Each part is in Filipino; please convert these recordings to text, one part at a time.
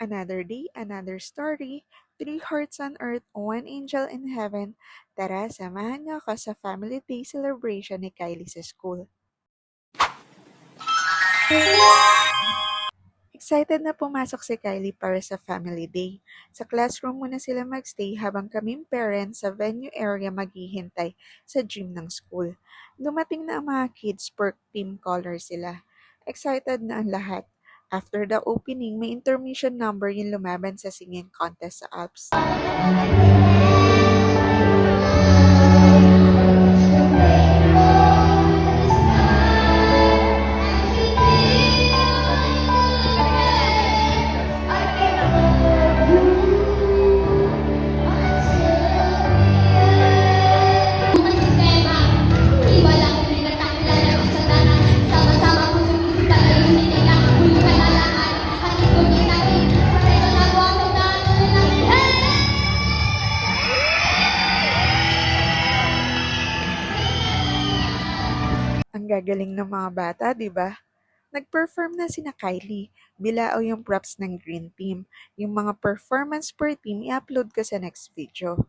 Another day, another story. Three hearts on earth, one angel in heaven. Tara, samahan niyo ako sa Family Day celebration ni Kylie sa school. Excited na pumasok si Kylie para sa Family Day. Sa classroom muna sila magstay habang kaming parents sa venue area maghihintay sa gym ng school. Dumating na ang mga kids per team color sila. Excited na ang lahat. After the opening, may intermission number yung lumaban sa singing contest sa Alps. Ang gagaling ng mga bata, di ba? Nag-perform na sina Kylie. Bilao yung props ng Green Team. Yung mga performance per team, i-upload ko sa next video.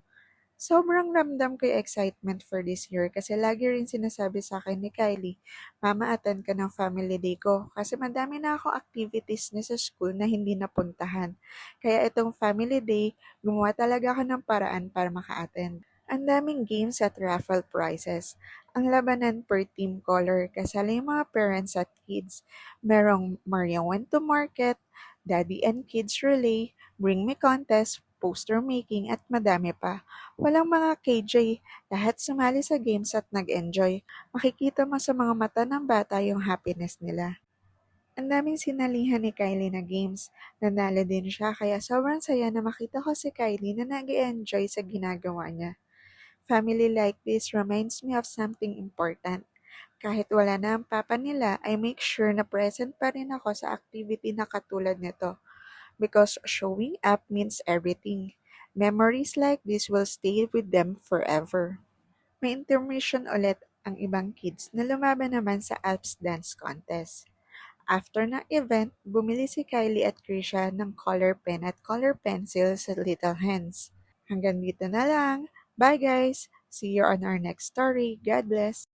Sobrang ramdam ko yung excitement for this year kasi lagi rin sinasabi sa akin ni Kylie, Mama, attend ka ng family day ko kasi madami na akong activities niya sa school na hindi napuntahan. Kaya itong family day, gumawa talaga ako ng paraan para maka-attend. Ang daming games at raffle prizes. Ang labanan per team color, kasali yung mga parents at kids. Merong Maria went to market, Daddy and Kids Relay, Bring Me Contest, poster making at madami pa. Walang mga KJ, lahat sumali sa games at nag-enjoy. Makikita mo sa mga mata ng bata yung happiness nila. Ang daming sinalihan ni Kylie na games. Nanalo din siya kaya sobrang saya na makita ko si Kylie na nag-enjoy sa ginagawa niya. Family like this reminds me of something important. Kahit wala na ang papa nila, I make sure na present pa rin ako sa activity na katulad nito because showing up means everything. Memories like this will stay with them forever. May intermission ulit ang ibang kids na lumaban naman sa Alps Dance Contest. After ng event, bumili si Kylie at Krisha ng color pen at color pencil sa Little Hands. Hanggang dito na lang. Bye guys! See you on our next story. God bless!